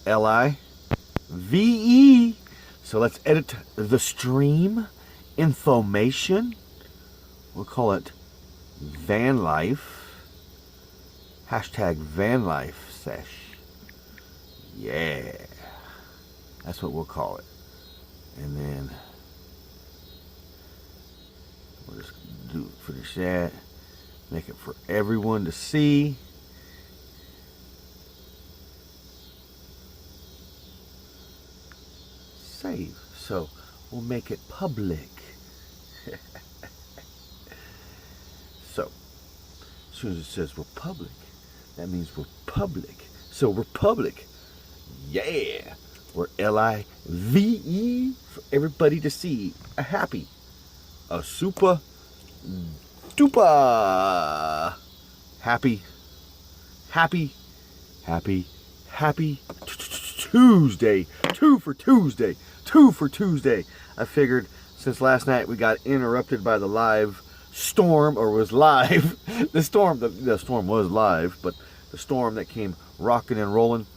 L-I-V-E. So let's edit the stream information. We'll call it van life. Hashtag van life sesh. Yeah. That's what we'll call it. And then we'll just finish that. Make it for everyone to see. Save. So we'll make it public. So as soon as it says we're public, that means we're public. So we're public. Yeah. We're L-I-V-E for everybody to see. A happy. A super duper happy Tuesday. Two for Tuesday. I figured since last night we got interrupted by the live storm, or was live. The storm was live, but the storm that came rocking and rolling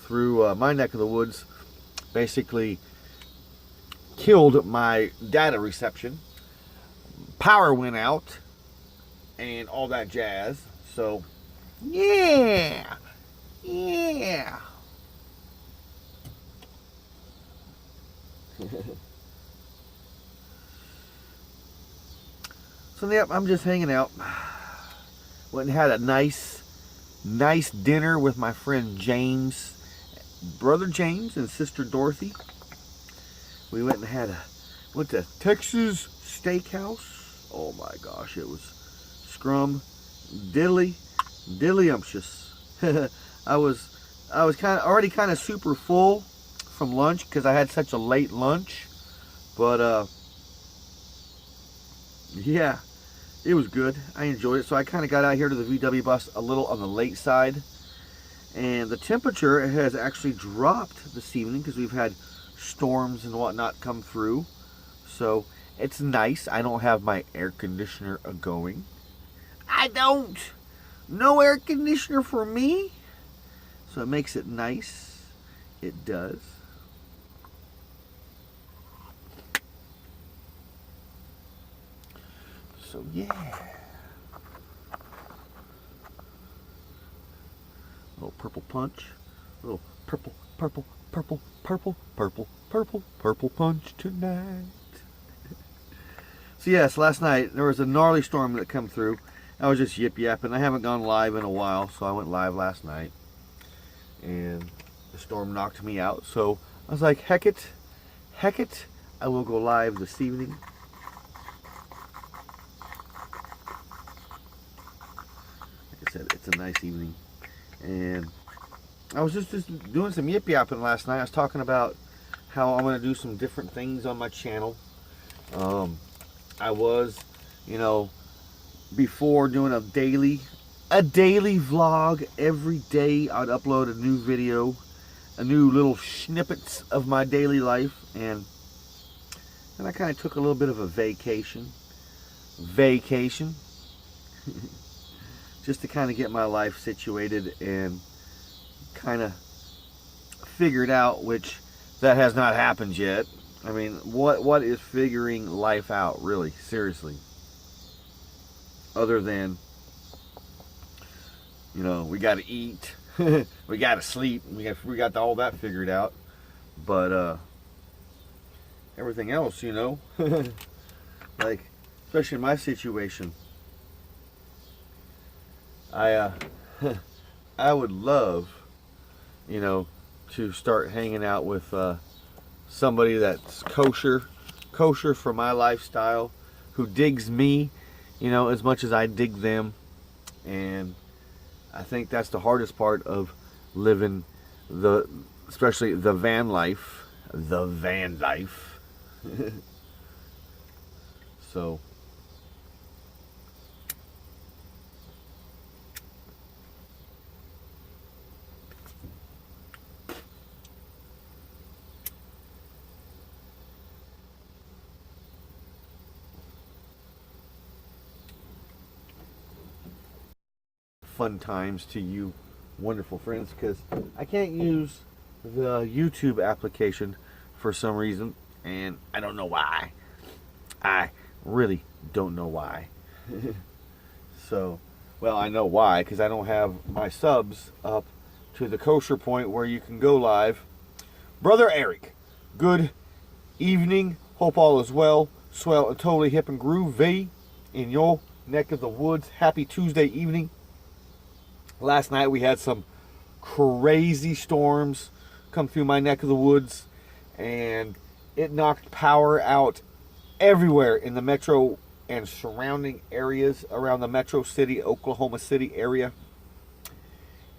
through my neck of the woods basically killed my data reception. Power went out and all that jazz. So yeah. So yep, I'm just hanging out. Went and had a nice dinner with my friend James, brother James and sister Dorothy. We went and went to Texas Steakhouse. Oh my gosh, it was diddlyumptious. I was already kind of super full from lunch because I had such a late lunch, but yeah, it was good. I enjoyed it. So I kind of got out here to the VW bus a little on the late side, and the temperature has actually dropped this evening because we've had storms and whatnot come through. So it's nice. I don't have my air conditioner going. I don't. No air conditioner for me. So it makes it nice. It does. So yeah. Little purple punch. Little purple punch tonight. So yes, last night there was a gnarly storm that come through. I was just yip-yapping. I haven't gone live in a while, so I went live last night. And the storm knocked me out. So I was like, heck it, I will go live this evening. Like I said, it's a nice evening. And I was just doing some yip-yapping last night. I was talking about how I'm going to do some different things on my channel. I was, before doing a daily vlog every day. I'd upload a new video, a new little snippets of my daily life, and I kind of took a little bit of a vacation just to kind of get my life situated and kind of figured out, which that has not happened yet. I mean, what is figuring life out, really, seriously? Other than, we got to eat, we got to sleep, we got all that figured out. But everything else, like, especially in my situation, I would love, to start hanging out with somebody that's kosher for my lifestyle, who digs me, as much as I dig them. And I think that's the hardest part of living especially the van life. So fun times to you wonderful friends, because I can't use the YouTube application for some reason, and I don't know why. I really don't know why. So, well, I know why, because I don't have my subs up to the kosher point where you can go live. Brother Eric, good evening. Hope all is well. Swell and totally hip and groovy in your neck of the woods. Happy Tuesday evening. Last night we had some crazy storms come through my neck of the woods, and it knocked power out everywhere in the metro and surrounding areas around the Metro City, Oklahoma City area.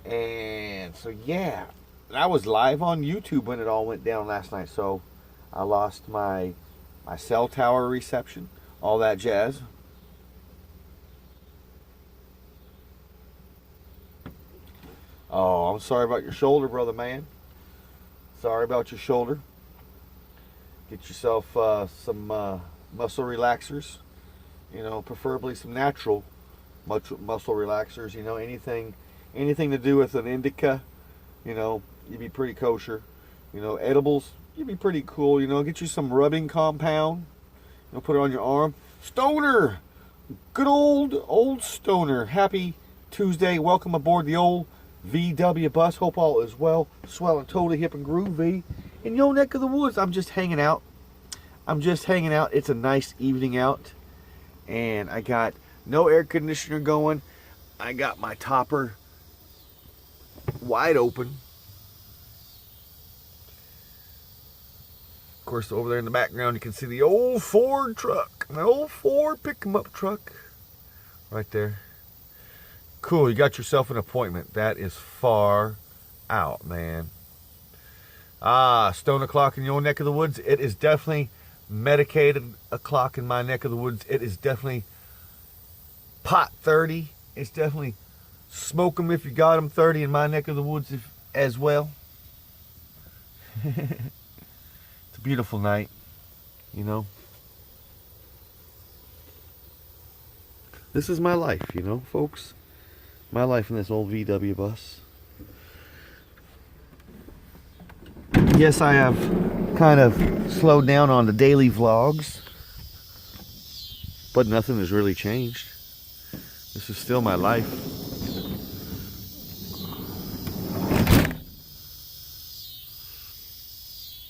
And so, yeah, I was live on YouTube when it all went down last night. So I lost my cell tower reception, all that jazz. Oh, I'm sorry about your shoulder, brother man. Sorry about your shoulder. Get yourself some muscle relaxers. You know, preferably some natural muscle relaxers. You know, anything to do with an indica, you know, you'd be pretty kosher. You know, edibles, you'd be pretty cool. You know, get you some rubbing compound. You know, put it on your arm. Stoner, good old Stoner. Happy Tuesday. Welcome aboard the old VW bus. Hope all is well. Swell and totally hip and groovy in your neck of the woods. I'm just hanging out. It's a nice evening out. And I got no air conditioner going. I got my topper wide open. Of course, over there in the background, you can see the old Ford truck. My old Ford pick-em-up truck. Right there. Cool, you got yourself an appointment. That is far out, man. Stone o'clock in your neck of the woods. It is definitely medicated o'clock in my neck of the woods. It is definitely pot 30. It's definitely smoke 'em if you got 'em 30 in my neck of the woods as well. It's a beautiful night, you know. This is my life, you know, folks. My life in this old VW bus. Yes, I have kind of slowed down on the daily vlogs, but nothing has really changed. This is still my life.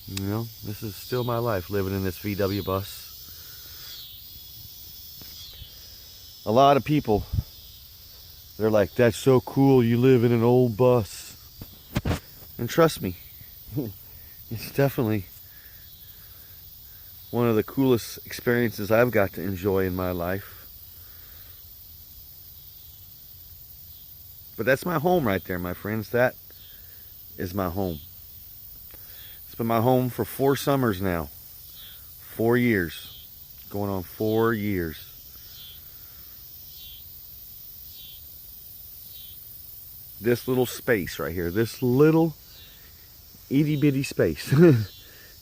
You know, this is still my life, living in this VW bus. A lot of people, they're like, that's so cool, you live in an old bus. And trust me, it's definitely one of the coolest experiences I've got to enjoy in my life. But that's my home right there, my friends. That is my home. It's been my home for 4 summers now. 4 years. Going on 4 years. This little space right here, this little itty bitty space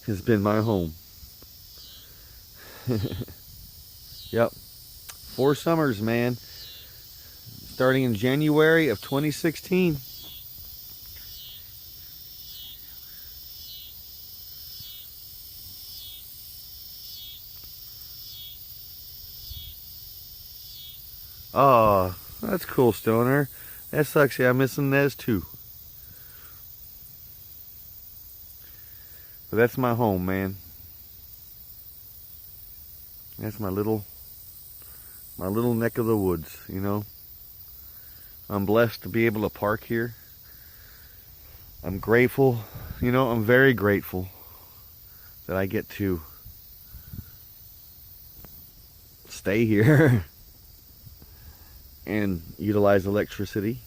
has been my home. Yep. 4 summers, man. Starting in January of 2016. Oh, that's cool, Stoner. That sucks. Yeah, I'm missing Nez too. But that's my home, man. That's my little neck of the woods, you know. I'm blessed to be able to park here. I'm grateful, you know, I'm very grateful that I get to stay here and utilize electricity.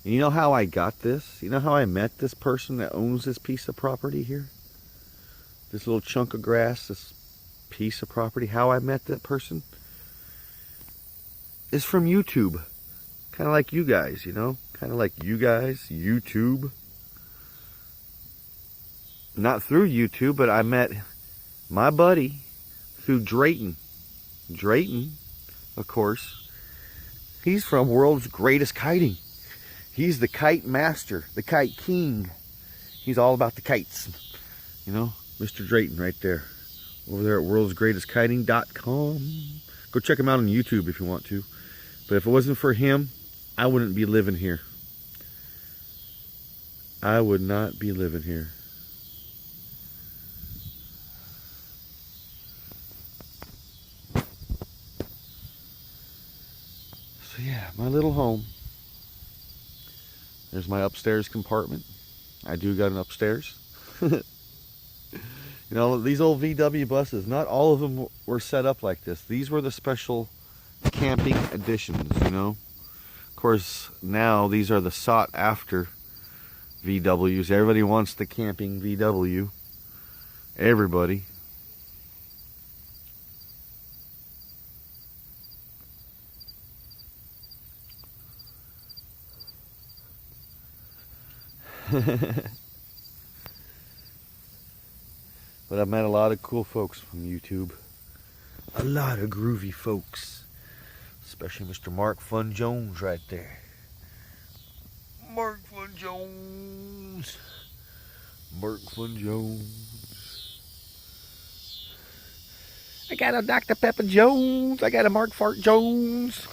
And you know how I got this? You know how I met this person that owns this piece of property here? This little chunk of grass, this piece of property. How I met that person is from YouTube. Kind of like you guys, you know? Kind of like you guys, YouTube. Not through YouTube, but I met my buddy through Drayton. Drayton, of course. He's from World's Greatest Kiting. He's the kite master, the kite king. He's all about the kites. You know, Mr. Drayton right there. Over there at worldsgreatestkiting.com. Go check him out on YouTube if you want to. But if it wasn't for him, I wouldn't be living here. I would not be living here. So yeah, my little home. There's my upstairs compartment. I do got an upstairs. You know, these old VW buses, not all of them were set up like this. These were the special camping editions, you know. Of course, now these are the sought after VWs. Everybody wants the camping VW. Everybody. But I've met a lot of cool folks from YouTube. A lot of groovy folks. Especially Mr. Mark Fun Jones right there. Mark Fun Jones. Mark Fun Jones. I got a Dr. Pepper Jones. I got a Mark Fart Jones.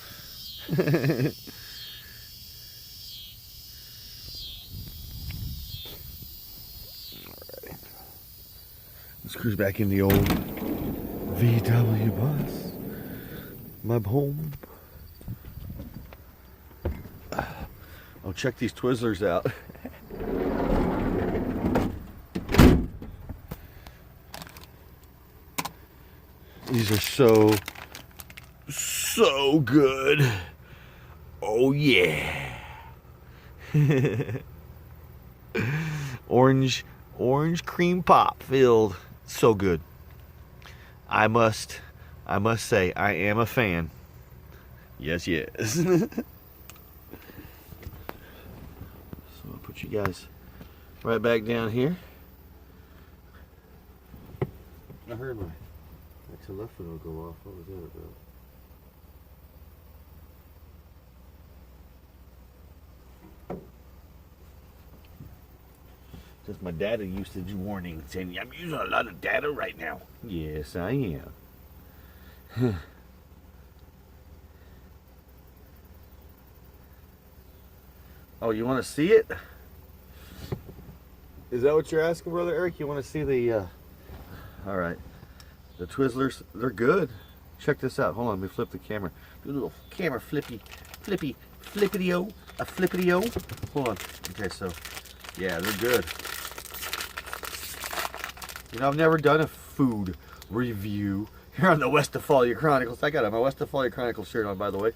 Let's cruise back in the old VW bus. My home. I'll check these Twizzlers out. These are so good. Oh yeah. Orange cream pop filled. So good. I must say I am a fan. Yes. So I'll put you guys right back down here. I heard my telephone will go off. What was that about? Just my data usage warning saying I'm using a lot of data right now. Yes, I am. Oh, you want to see it? Is that what you're asking, Brother Eric? You want to see the... All right. The Twizzlers, they're good. Check this out. Hold on, let me flip the camera. Do a little camera flippity-o, a flippity-o. Hold on. Okay, so, yeah, they're good. You know, I've never done a food review here on the Westphalia Chronicles. I got my Westphalia Chronicles shirt on, by the way.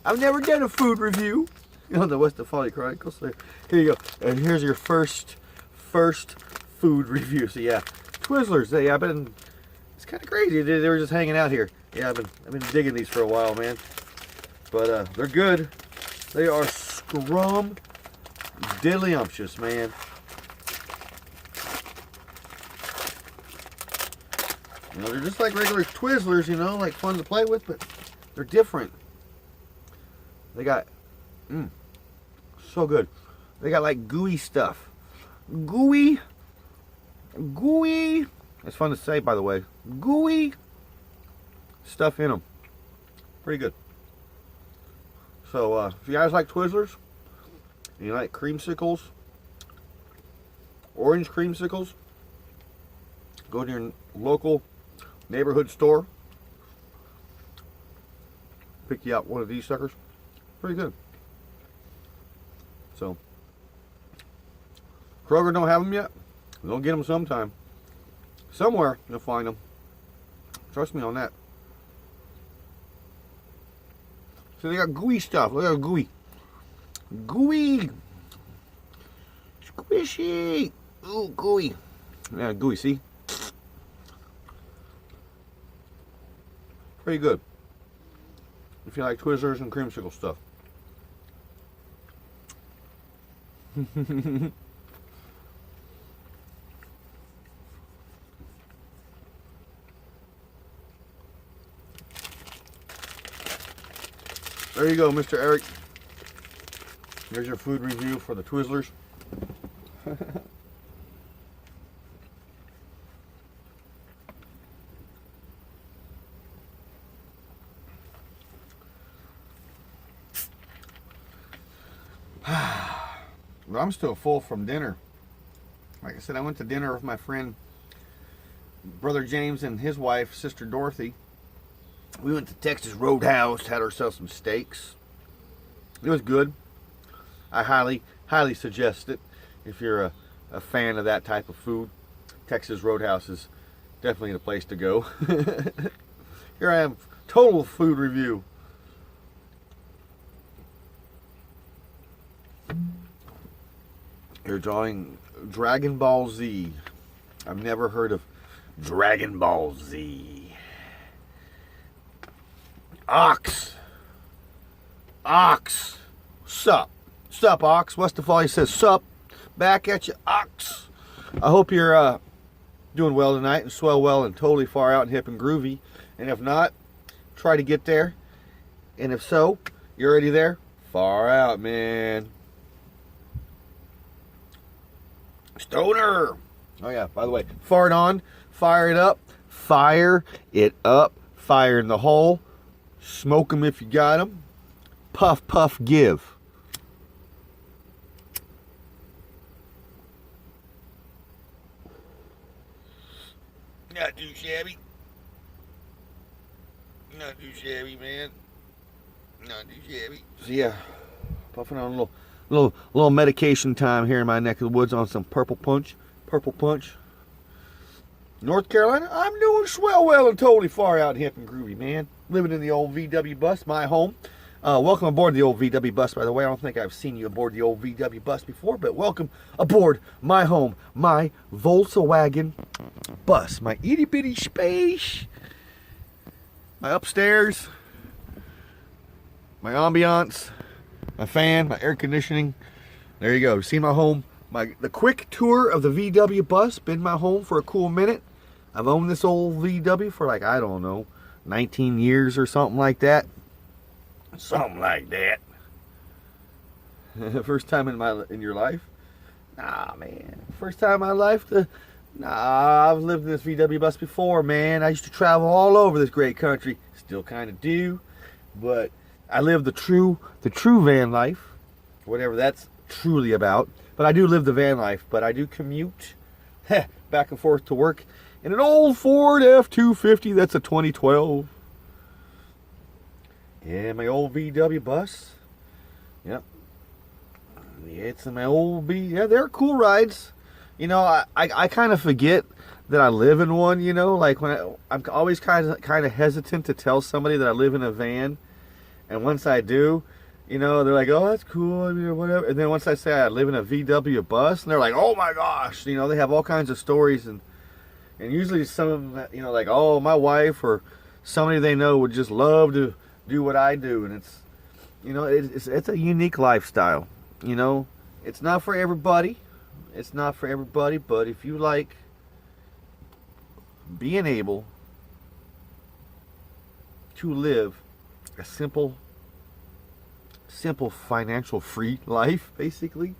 I've never done a food review on the Westphalia Chronicles. So here you go. And here's your first food review. So yeah, Twizzlers. It's kind of crazy. They were just hanging out here. Yeah, I've been digging these for a while, man. But they're good. They are scrum diddlyumptious, man. You know, they're just like regular Twizzlers, you know, like fun to play with, but they're different. They got, so good. They got like gooey stuff. Gooey. That's fun to say, by the way. Gooey stuff in them. Pretty good. So, if you guys like Twizzlers, and you like creamsicles, orange creamsicles, go to your local neighborhood store, pick you out one of these suckers. Pretty good. So, Kroger don't have them yet. They'll get them sometime. Somewhere you'll find them. Trust me on that. So they got gooey stuff. Look at gooey. Gooey. Squishy. Ooh, gooey. Yeah, gooey, see? Pretty good. If you like Twizzlers and creamsicle stuff. There you go, Mr. Eric. Here's your food review for the Twizzlers. Well, I'm still full from dinner. Like I said, I went to dinner with my friend, Brother James, and his wife, Sister Dorothy. We went to Texas Roadhouse, had ourselves some steaks. It was good. I highly suggest it if you're a fan of that type of food. Texas Roadhouse is definitely the place to go. Here I am, total food review. You're drawing Dragon Ball Z. I've never heard of Dragon Ball Z. Ox. Sup, Ox. Westafali says sup. Back at you, Ox. I hope you're doing well tonight and swell well and totally far out and hip and groovy. And if not, try to get there. And if so, you're already there. Far out, man. Stoner. Oh yeah, by the way, fart on, fire it up, fire in the hole, smoke them if you got them, puff, puff, give. Not too shabby. Not too shabby, man. Not too shabby. So yeah, puffing on a little medication time here in my neck of the woods on some purple punch. North Carolina, I'm doing swell well and totally far out hip and groovy, man. Living in the old VW bus, my home. Welcome aboard the old VW bus, by the way. I don't think I've seen you aboard the old VW bus before, but welcome aboard my home, my Volkswagen bus, my itty bitty space, my upstairs, my ambiance, my fan, my air conditioning. There you go. See my home. The quick tour of the VW bus. Been my home for a cool minute. I've owned this old VW for like, I don't know, 19 years or something like that. Something like that. First time in your life? Nah, man. First time in my life? Nah, I've lived in this VW bus before, man. I used to travel all over this great country. Still kind of do. But I live the true van life. Whatever that's truly about. But I do live the van life. But I do commute back and forth to work in an old Ford F-250. That's a 2012. Yeah, my old VW bus. Yep. Yeah, it's my old yeah, they're cool rides. You know, I kind of forget that I live in one, you know, like when I'm always kind of hesitant to tell somebody that I live in a van. And once I do, you know, they're like, oh, that's cool, I mean, whatever. And then once I say I live in a VW bus, and they're like, oh my gosh, you know, they have all kinds of stories. And usually some of them, you know, like, oh, my wife or somebody they know would just love to do what I do. And it's, you know, it's a unique lifestyle. You know, it's not for everybody. It's not for everybody, but if you like being able to live a simple financial free life, basically,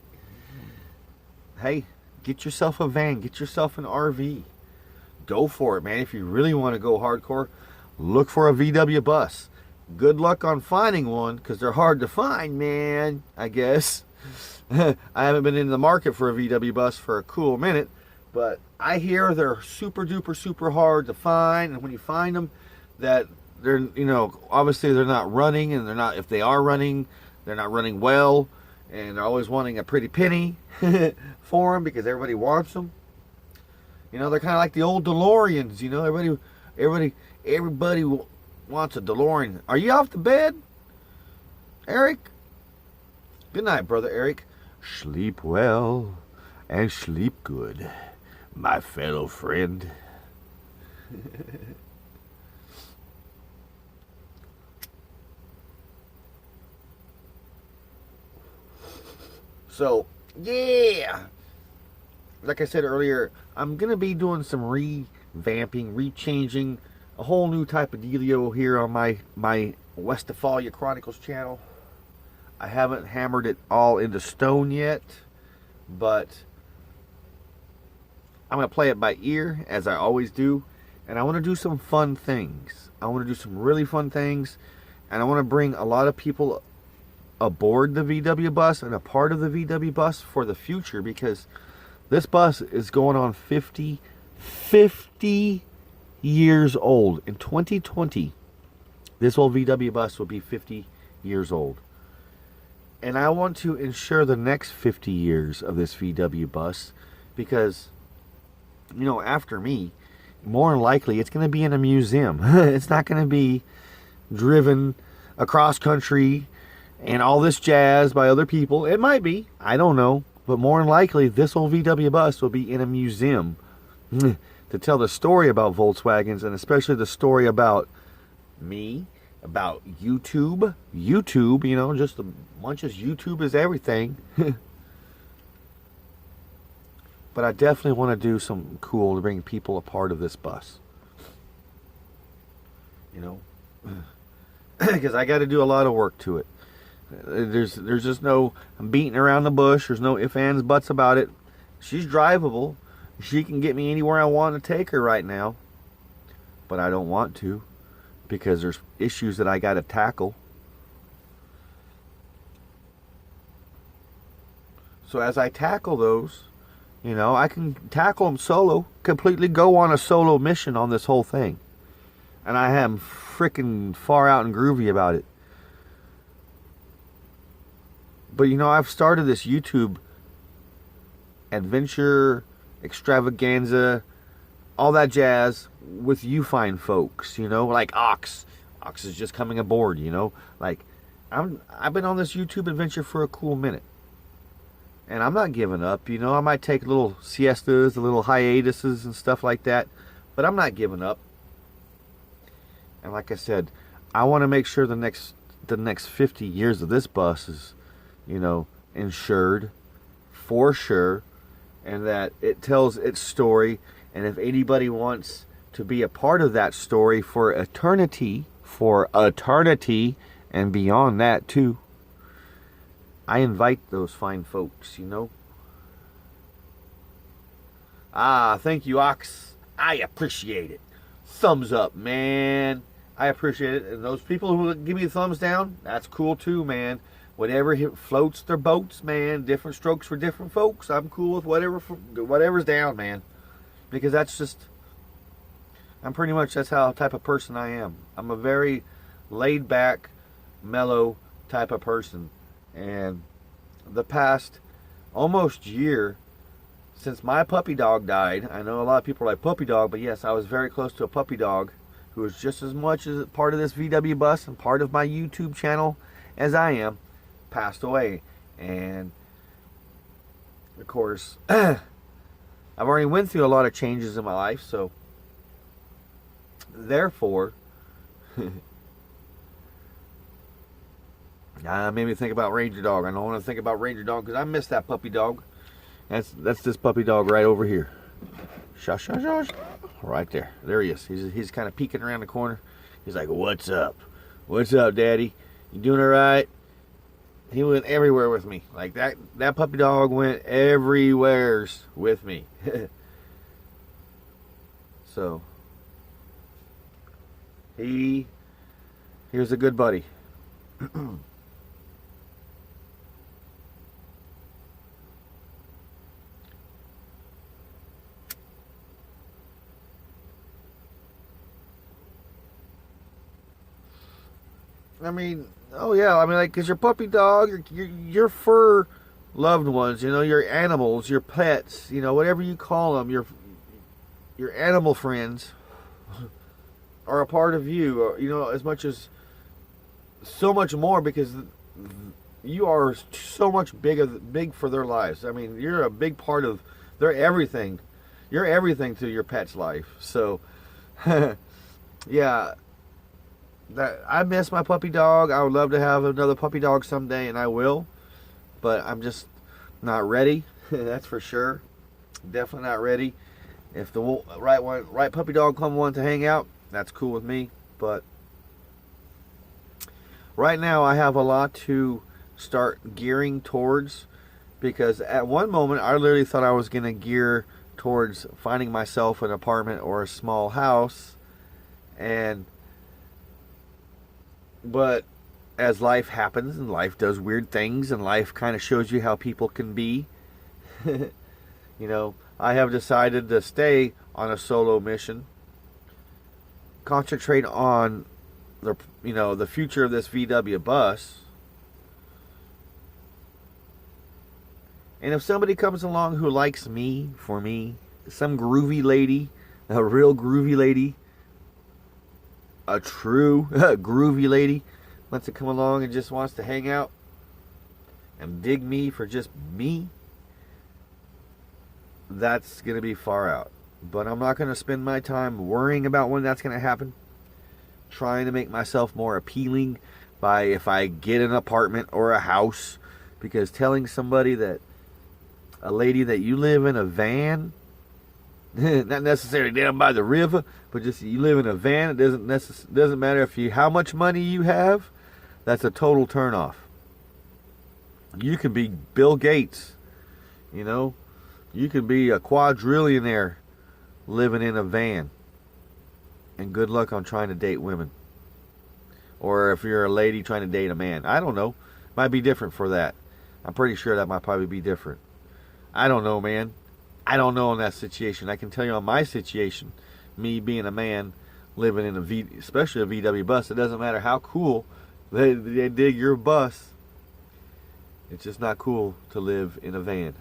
hey, get yourself a van, get yourself an RV. Go for it, man. If you really want to go hardcore, look for a VW bus. Good luck on finding one, because they're hard to find, man, I guess. I haven't been in the market for a VW bus for a cool minute, but I hear they're super hard to find, and when you find them, that they're, you know, obviously they're not running, and they're not, if they are running, they're not running well, and they're always wanting a pretty penny for them because everybody wants them. You know, they're kind of like the old DeLoreans, you know, everybody wants a DeLorean. Are you off the bed, Eric? Good night, brother Eric. Sleep well and sleep good, my fellow friend. So, yeah. Like I said earlier, I'm going to be doing some revamping, rechanging, a whole new type of dealio here on my Westphalia Chronicles channel. I haven't hammered it all into stone yet, but I'm going to play it by ear, as I always do, and I want to do some fun things. I want to do some really fun things, and I want to bring a lot of people aboard the VW bus and a part of the VW bus for the future, because this bus is going on 50 years old. In 2020, this old VW bus will be 50 years old. And I want to ensure the next 50 years of this VW bus, because, you know, after me, more than likely it's going to be in a museum. It's not going to be driven across country and all this jazz by other people. It might be, I don't know, but more than likely this old VW bus will be in a museum to tell the story about Volkswagens, and especially the story about me, about YouTube, you know, just as much as YouTube is everything. But I definitely want to do something cool to bring people a part of this bus. You know, because I got to do a lot of work to it. There's just no beating around the bush. There's no ifs, ands, buts about it. She's drivable. She can get me anywhere I want to take her right now. But I don't want to, because there's issues that I got to tackle. So as I tackle those, you know, I can tackle them solo, completely go on a solo mission on this whole thing. And I am freaking far out and groovy about it. But, you know, I've started this YouTube adventure, extravaganza, all that jazz with you fine folks, you know, like Ox. Ox is just coming aboard, you know. Like, I've been on this YouTube adventure for a cool minute. And I'm not giving up, you know. I might take little siestas, little hiatuses and stuff like that, but I'm not giving up. And like I said, I want to make sure the next 50 years of this bus is, you know, insured for sure, and that it tells its story. And if anybody wants to be a part of that story for eternity, and beyond that too, I invite those fine folks, you know. Thank you, Ox. I appreciate it. Thumbs up, man. I appreciate it. And those people who give me thumbs down, that's cool too, man. Whatever floats their boats, man. Different strokes for different folks. I'm cool with whatever's down, man. Because that's how type of person I am. I'm a very laid back, mellow type of person. And the past almost year since my puppy dog died, I know a lot of people are like, puppy dog, but yes, I was very close to a puppy dog who was just as much as part of this VW bus and part of my YouTube channel as I am, passed away. And of course, I've already went through a lot of changes in my life, so therefore made me think about Ranger Dog. I don't want to think about Ranger Dog because I miss that puppy dog. That's this puppy dog right over here. Shush, shush, shush. Right there. There he is. He's kind of peeking around the corner. He's like, "What's up? What's up, Daddy? You doing all right?" He went everywhere with me. Like that puppy dog went everywheres with me. So here's a good buddy. I mean, oh yeah, I mean, like, cause your puppy dog, your fur loved ones, you know, your animals, your pets, you know, whatever you call them, your animal friends are a part of you, you know, as much as so much more, because you are so much big for their lives. I mean, you're a big part of their everything. You're everything to your pet's life. So, yeah. I miss my puppy dog. I would love to have another puppy dog someday, and I will, but I'm just not ready. That's for sure. Definitely not ready. If the right puppy dog come one to hang out, that's cool with me. But right now I have a lot to start gearing towards, because at one moment I literally thought I was going to gear towards finding myself an apartment or a small house, and but as life happens and life does weird things and life kind of shows you how people can be, I have decided to stay on a solo mission, concentrate on the future of this VW bus. And if somebody comes along who likes me, for me, some groovy lady, a real groovy lady, a true groovy lady, wants to come along and just wants to hang out and dig me for just me, that's going to be far out. But I'm not going to spend my time worrying about when that's going to happen, trying to make myself more appealing by if I get an apartment or a house, because telling somebody that, a lady, that you live in a van, not necessarily down by the river, but just you live in a van, it doesn't matter how much money you have, that's a total turnoff. You can be Bill Gates, you can be a quadrillionaire living in a van, and good luck on trying to date women. Or if you're a lady trying to date a man, I don't know, might be different for that. I'm pretty sure that might probably be different. I don't know, man. I don't know in that situation. I can tell you on my situation, me being a man living in especially a VW bus, it doesn't matter how cool they dig your bus. It's just not cool to live in a van.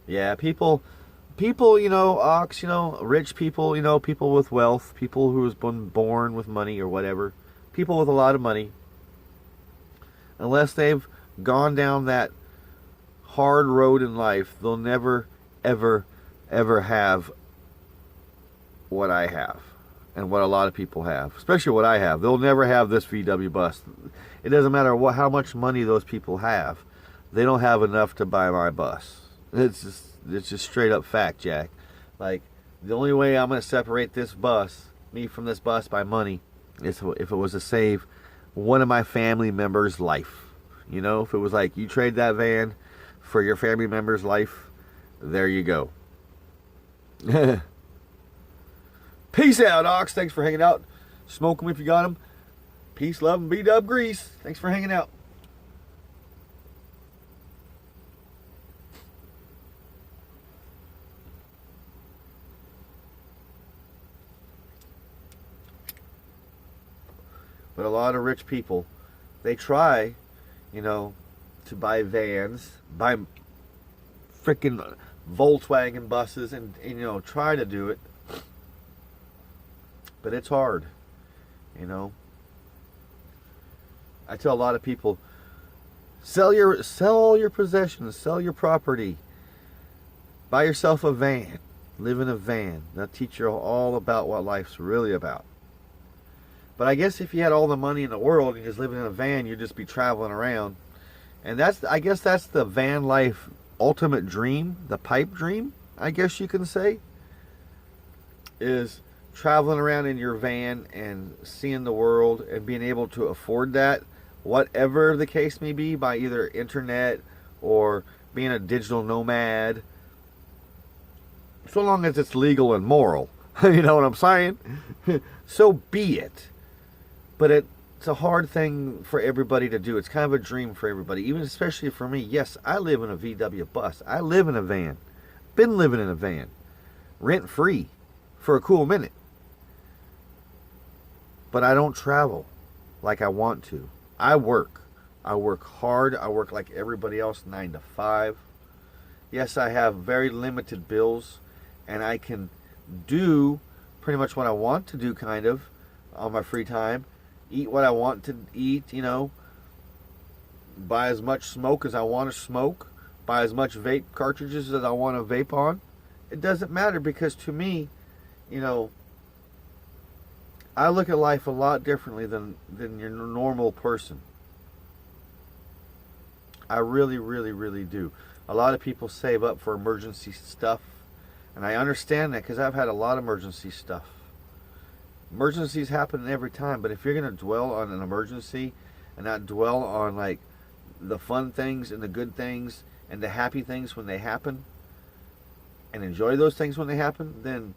Yeah, people, Ox, rich people, people with wealth, people who has been born with money or whatever, people with a lot of money, unless they've gone down that hard road in life, they'll never, ever, ever have what I have and what a lot of people have, especially what I have. They'll never have this VW bus. It doesn't matter how much money those people have. They don't have enough to buy my bus. It's just straight up fact, Jack. Like, the only way I'm going to separate me from this bus by money, is if it was to save one of my family members' life. If it was like, you trade that van for your family member's life, there you go. Peace out, Ox. Thanks for hanging out. Smoke them if you got them. Peace, love, and B-dub grease. Thanks for hanging out. But a lot of rich people, they try, to buy vans, buy freaking Volkswagen buses, and try to do it. But it's hard, I tell a lot of people, sell all your possessions, sell your property, buy yourself a van, live in a van. They'll teach you all about what life's really about. But I guess if you had all the money in the world and just living in a van, you'd just be traveling around. And I guess that's the van life ultimate dream, the pipe dream, I guess you can say, is traveling around in your van and seeing the world and being able to afford that, whatever the case may be, by either internet or being a digital nomad, so long as it's legal and moral. You know what I'm saying? So be it. But it's a hard thing for everybody to do. It's kind of a dream for everybody, even especially for me. Yes, I live in a VW bus. I live in a van. Been living in a van, rent free, for a cool minute. But I don't travel like I want to. I work. I work hard. I work like everybody else, 9 to 5. Yes, I have very limited bills, and I can do pretty much what I want to do, kind of, on my free time. Eat what I want to eat, buy as much smoke as I want to smoke, buy as much vape cartridges as I want to vape on. It doesn't matter, because to me, I look at life a lot differently than your normal person. I really, really, really do. A lot of people save up for emergency stuff, and I understand that because I've had a lot of emergency stuff. Emergencies happen every time, but if you're going to dwell on an emergency and not dwell on like the fun things and the good things and the happy things when they happen and enjoy those things when they happen, then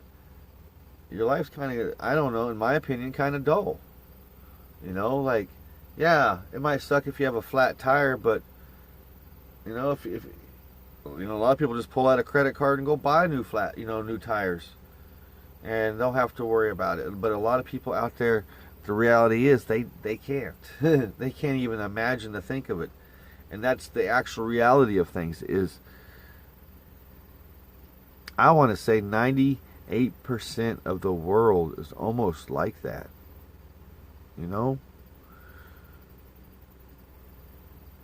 your life's kind of, I don't know, in my opinion, kind of dull. You know, like, yeah, it might suck if you have a flat tire, but you know, if you know, a lot of people just pull out a credit card and go buy new tires, and they'll have to worry about it. But a lot of people out there, the reality is they can't. They can't even imagine to think of it. And that's the actual reality of things. Is, I want to say 98% of the world is almost like that. You know?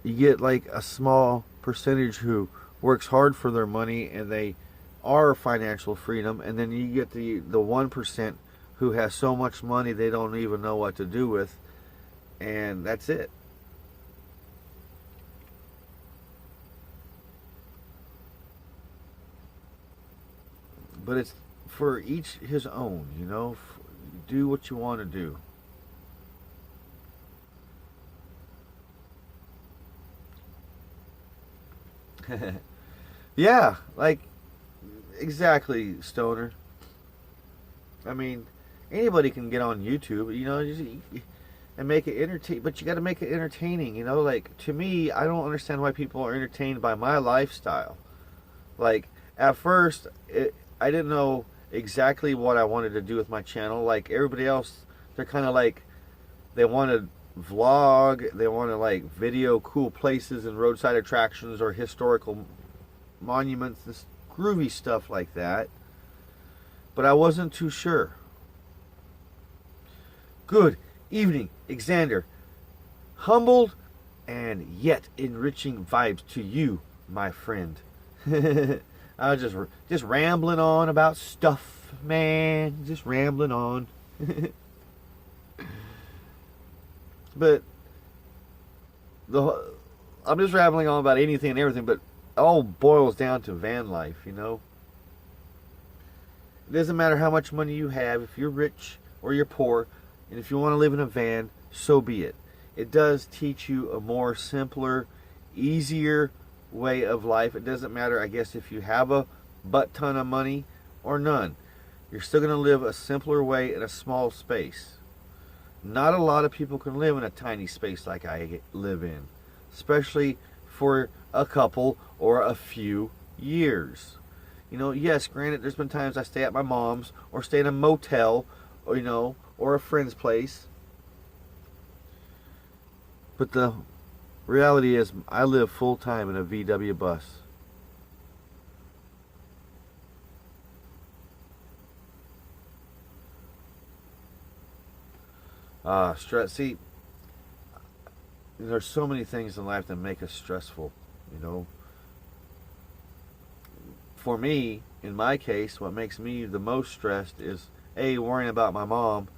You get like a small percentage who works hard for their money and they are financial freedom, and then you get the 1% who has so much money they don't even know what to do with, and that's it. But it's for each his own, you know. Do what you want to do. Yeah, like, exactly, Stoner. I mean, anybody can get on YouTube, you know, and make it entertain, but you got to make it entertaining, you know. Like, to me, I don't understand why people are entertained by my lifestyle. Like, at first, I didn't know exactly what I wanted to do with my channel. Like everybody else, they're kind of like, they want to vlog, they want to like video cool places and roadside attractions or historical monuments, this groovy stuff like that. But I wasn't too sure. Good evening, Xander. Humbled and yet enriching vibes to you, my friend. I was just rambling on about stuff, man. Just rambling on. But I'm just rambling on about anything and everything, but it all boils down to van life, you know. It doesn't matter how much money you have, if you're rich or you're poor, and if you want to live in a van, so be it. It does teach you a more simpler, easier way of life. It doesn't matter, I guess, if you have a butt ton of money or none. You're still going to live a simpler way in a small space. Not a lot of people can live in a tiny space like I live in, especially for a couple or a few years. You know, yes, granted, there's been times I stay at my mom's or stay in a motel, or, you know, or a friend's place. But the reality is, I live full time in a VW bus. Stress. See, there's so many things in life that make us stressful, you know. For me, in my case, what makes me the most stressed is A, worrying about my mom,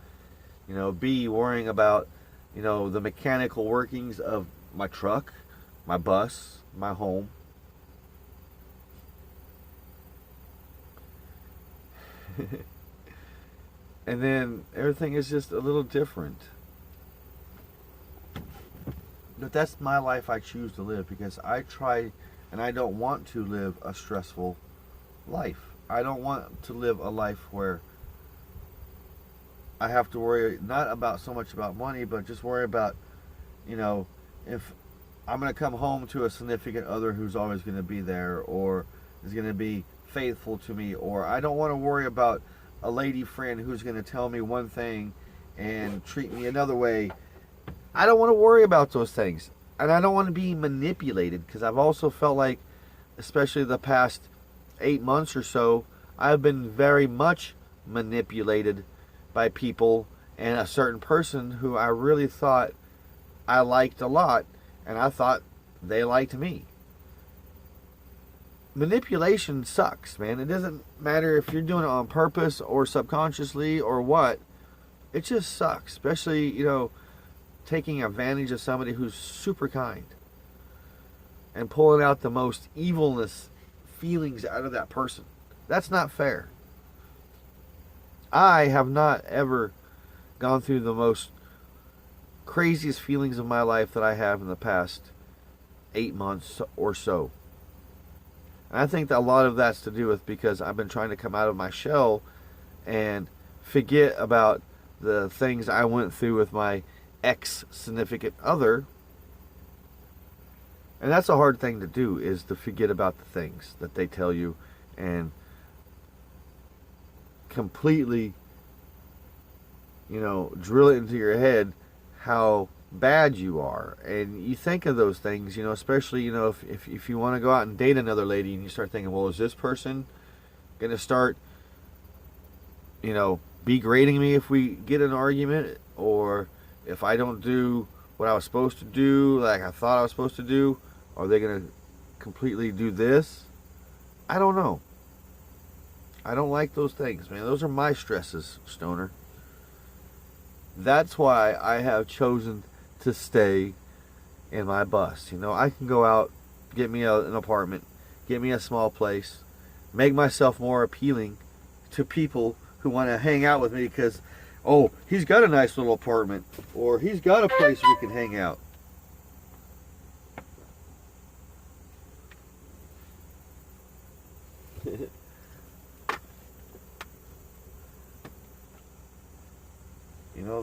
you know, B, worrying about, you know, the mechanical workings of my truck, my bus, my home. And then everything is just a little different. But that's my life I choose to live, because I try and I don't want to live a stressful life. I don't want to live a life where I have to worry not about so much about money, but just worry about, you know, if I'm going to come home to a significant other who's always going to be there or is going to be faithful to me, or I don't want to worry about a lady friend who's going to tell me one thing and treat me another way. I don't want to worry about those things. And I don't want to be manipulated, because I've also felt like, especially the past 8 months or so, I've been very much manipulated by people and a certain person who I really thought I liked a lot, and I thought they liked me. Manipulation sucks, man. It doesn't matter if you're doing it on purpose or subconsciously or what. It just sucks, especially, you know, taking advantage of somebody who's super kind and pulling out the most evilness feelings out of that person. That's not fair. I have not ever gone through the most craziest feelings of my life that I have in the past 8 months or so. And I think that a lot of that's to do with because I've been trying to come out of my shell and forget about the things I went through with my ex-significant other. And that's a hard thing to do, is to forget about the things that they tell you and completely, drill it into your head how bad you are. And you think of those things, especially, if you want to go out and date another lady and you start thinking, well, is this person going to start, degrading me if we get in an argument, or if I don't do what I was supposed to do, like I thought I was supposed to do, are they going to completely do this? I don't know. I don't like those things, man. Those are my stresses, Stoner. That's why I have chosen to stay in my bus. I can go out, get me an apartment, get me a small place, make myself more appealing to people who want to hang out with me because, oh, he's got a nice little apartment, or he's got a place we can hang out.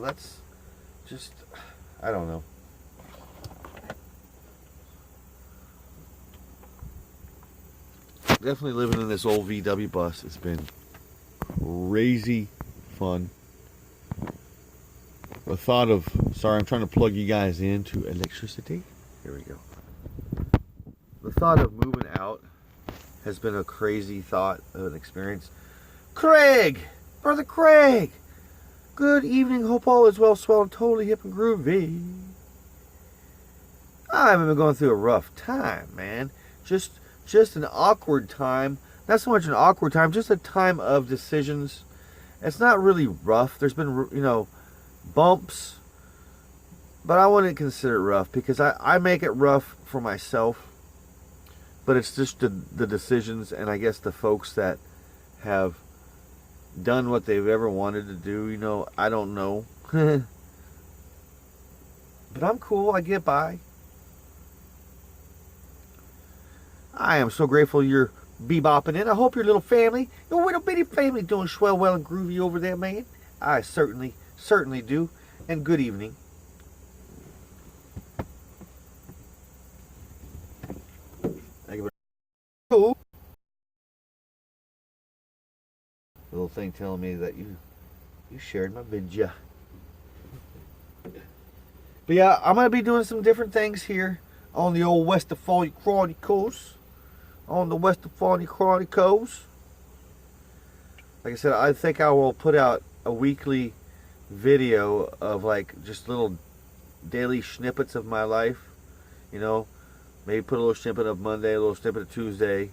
That's just, I don't know. Definitely living in this old VW bus has been crazy fun. The thought of, sorry, I'm trying to plug you guys into electricity. Here we go. The thought of moving out has been a crazy thought of an experience. Craig! Brother Craig! Good evening. Hope all is well, swell, and totally hip and groovy. I haven't been going through a rough time, man. Just an awkward time. Not so much an awkward time, just a time of decisions. It's not really rough. There's been, bumps. But I wouldn't consider it rough because I make it rough for myself. But it's just the decisions and I guess the folks that have done what they've ever wanted to do. I don't know. But I'm cool. I get by. I am so grateful you're bebopping in. I hope your little family, your little bitty family, doing swell, well, and groovy over there, man. I certainly do. And good evening. Cool. Little thing telling me that you shared my video. But yeah, I'm going to be doing some different things here on the old Westafali Chronicles. On the Westafali Chronicles. Like I said, I think I will put out a weekly video of like just little daily snippets of my life. Maybe put a little snippet of Monday, a little snippet of Tuesday,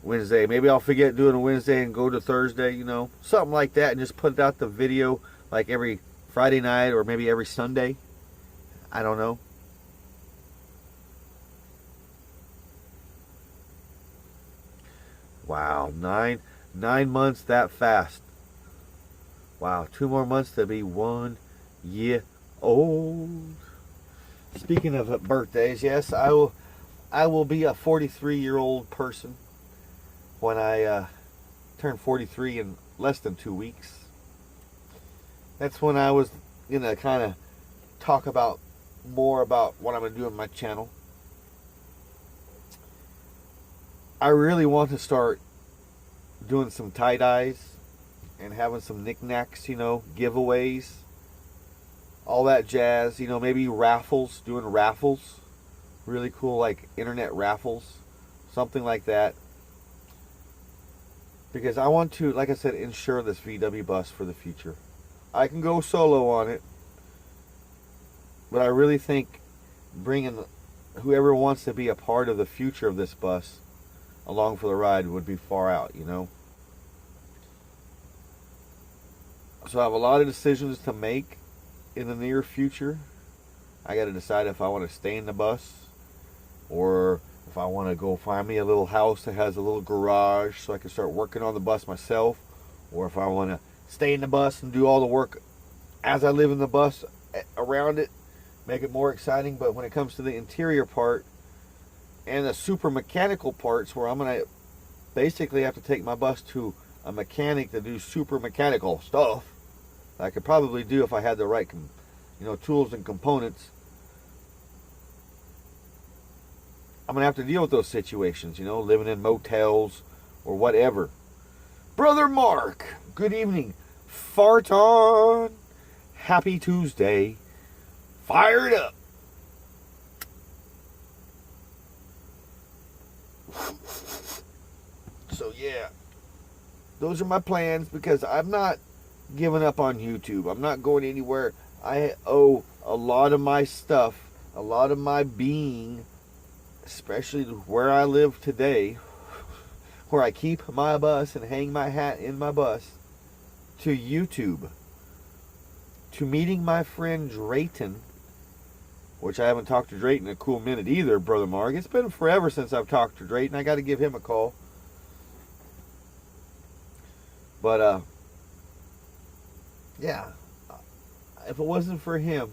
Wednesday. Maybe I'll forget doing a Wednesday and go to Thursday, something like that, and just put out the video like every Friday night or maybe every Sunday. I don't know. Wow, nine months that fast. Wow, 2 more months to be 1 year old. Speaking of birthdays, yes, I will be a 43-year-old person when I turn 43 in less than 2 weeks. That's when I was gonna kind of talk about more about what I'm gonna do on my channel. I really want to start doing some tie-dyes and having some knickknacks, giveaways, all that jazz, maybe raffles, doing raffles, really cool, like internet raffles, something like that. Because I want to, like I said, insure this VW bus for the future. I can go solo on it, but I really think bringing whoever wants to be a part of the future of this bus along for the ride would be far out, So I have a lot of decisions to make in the near future. I got to decide if I want to stay in the bus or if I want to go find me a little house that has a little garage so I can start working on the bus myself, or if I want to stay in the bus and do all the work as I live in the bus around it, make it more exciting. But when it comes to the interior part and the super mechanical parts, where I'm going to basically have to take my bus to a mechanic to do super mechanical stuff I could probably do if I had the right tools and components, I'm going to have to deal with those situations, living in motels or whatever. Brother Mark, good evening. Fart on. Happy Tuesday. Fired up. So yeah, those are my plans, because I'm not giving up on YouTube. I'm not going anywhere. I owe a lot of my stuff, a lot of my being, especially where I live today, where I keep my bus and hang my hat in my bus, to YouTube, to meeting my friend Drayton, which I haven't talked to Drayton in a cool minute either, Brother Mark. It's been forever since I've talked to Drayton. I got to give him a call. But, yeah, if it wasn't for him,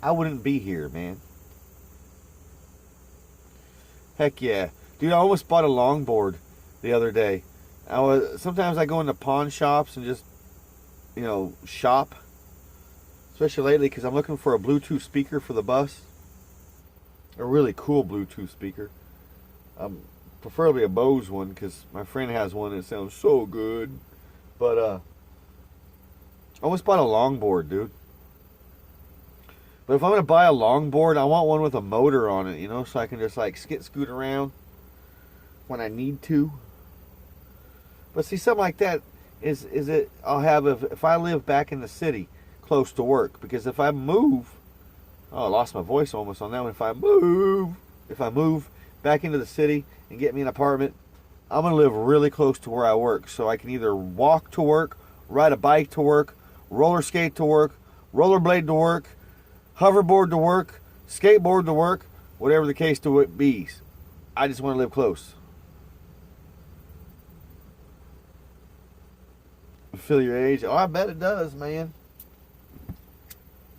I wouldn't be here, man. Heck yeah. Dude, I almost bought a longboard the other day. Sometimes I go into pawn shops and just, shop. Especially lately, because I'm looking for a Bluetooth speaker for the bus. A really cool Bluetooth speaker. Preferably a Bose one, because my friend has one and it sounds so good. But I almost bought a longboard, dude. But if I'm going to buy a longboard, I want one with a motor on it, so I can just scoot around when I need to. But see, something like that I'll have if I live back in the city close to work. Because if I move, I lost my voice almost on that one. If I move back into the city and get me an apartment, I'm going to live really close to where I work, so I can either walk to work, ride a bike to work, roller skate to work, rollerblade to work, hoverboard to work, skateboard to work, whatever the case to it be. I just want to live close. Feel your age? Oh, I bet it does, man.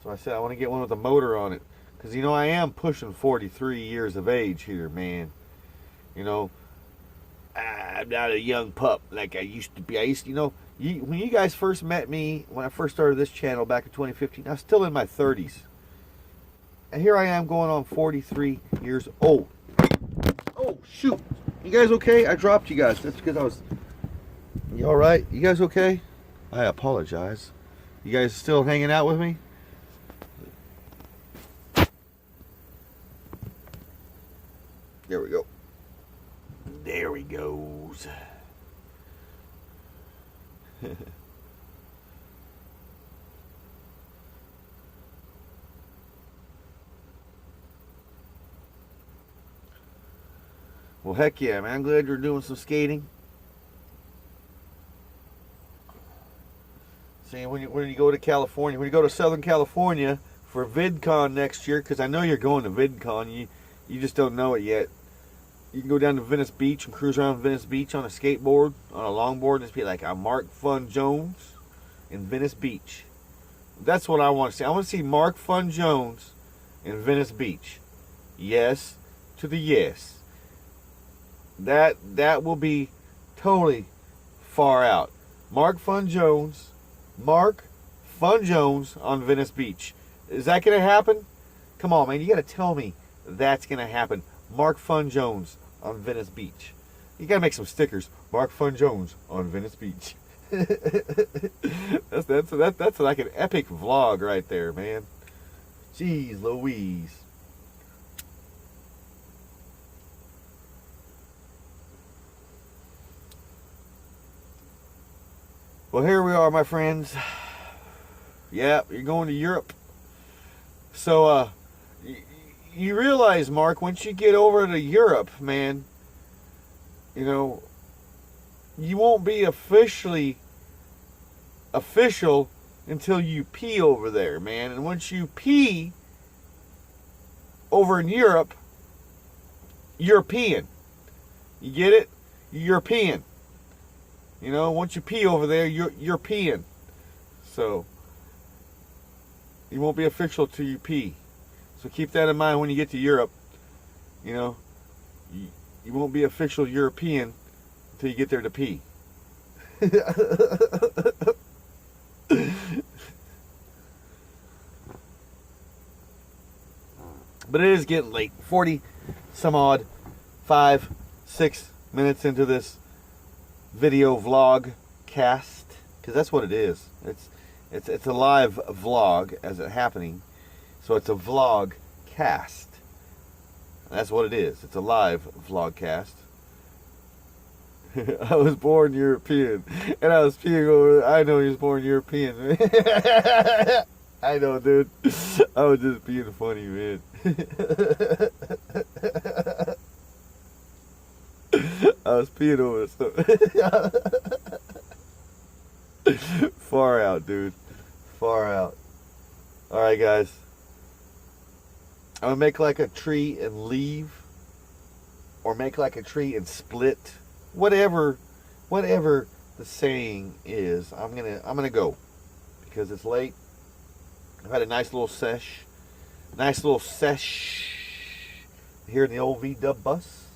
So I said I want to get one with a motor on it. Because, I am pushing 43 years of age here, man. I'm not a young pup like I used to be. When you guys first met me, when I first started this channel back in 2015, I was still in my 30s. And here I am going on 43 years old. Oh, shoot. You guys okay? I dropped you guys. That's because You all right? You guys okay? I apologize. You guys still hanging out with me? There we go. There he goes. Well, heck yeah, man. I'm glad you're doing some skating. See, when you go to California, when you go to Southern California for VidCon next year, because I know you're going to VidCon, you just don't know it yet. You can go down to Venice Beach and cruise around Venice Beach on a skateboard, on a longboard, and just be like a Mark Fun Jones in Venice Beach. That's what I want to see. I want to see Mark Fun Jones in Venice Beach. Yes to the yes. That will be totally far out. Mark Fun Jones on Venice Beach. Is that going to happen? Come on, man. You got to tell me that's going to happen. Mark Fun Jones on Venice Beach. You got to make some stickers. Mark Fun Jones on Venice Beach. that's like an epic vlog right there, man. Jeez Louise. Well, here we are, my friends. Yeah, you're going to Europe. So, you realize, Mark, once you get over to Europe, man, you won't be official until you pee over there, man. And once you pee over in Europe, you're peeing. You get it? You're peeing. Once you pee over there, you're peeing. So, You won't be official till you pee. So keep that in mind when you get to Europe. You know, you won't be official European until you get there to pee. But it is getting late. 40 some odd, 5-6 minutes into this video vlog cast, because that's what it is. It's a live vlog as it happening, so it's a vlog cast. That's what it is. It's a live vlog cast. I was born European, and I was peeing over. I know he was born European. I know, dude. I was just being funny, man. I was peeing over stuff. Far out, dude. Far out. Alright, guys. I'm going to make like a tree and leave. Or make like a tree and split. Whatever the saying is, I'm gonna go. Because it's late. I've had a nice little sesh. Here in the old VW bus.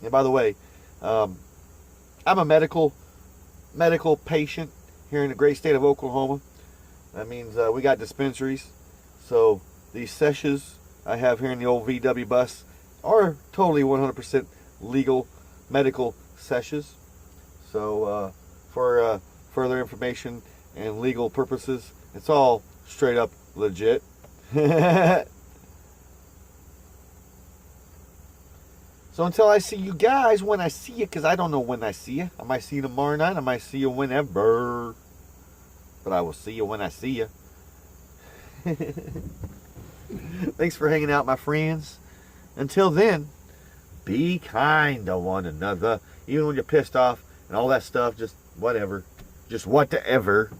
And by the way, I'm a medical patient here in the great state of Oklahoma. That means we got dispensaries. So these seshes I have here in the old VW bus are totally 100% legal medical seshes. So for further information and legal purposes, it's all straight up legit. So until I see you guys, when I see you, because I don't know when I see you. I might see you tomorrow night. I might see you whenever. But I will see you when I see you. Thanks for hanging out, my friends. Until then, be kind to one another. Even when you're pissed off and all that stuff, just whatever. Just whatever.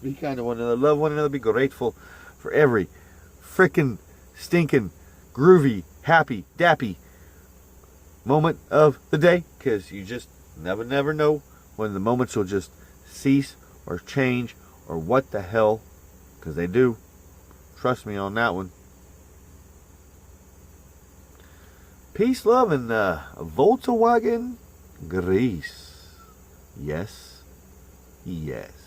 Be kind to one another. Love one another. Be grateful for every freaking stinking groovy, happy, dappy moment of the day. Because you just never know when the moments will just cease or change or what the hell. Because they do. Trust me on that one. Peace, love, and Volkswagen Grease. Yes. Yes.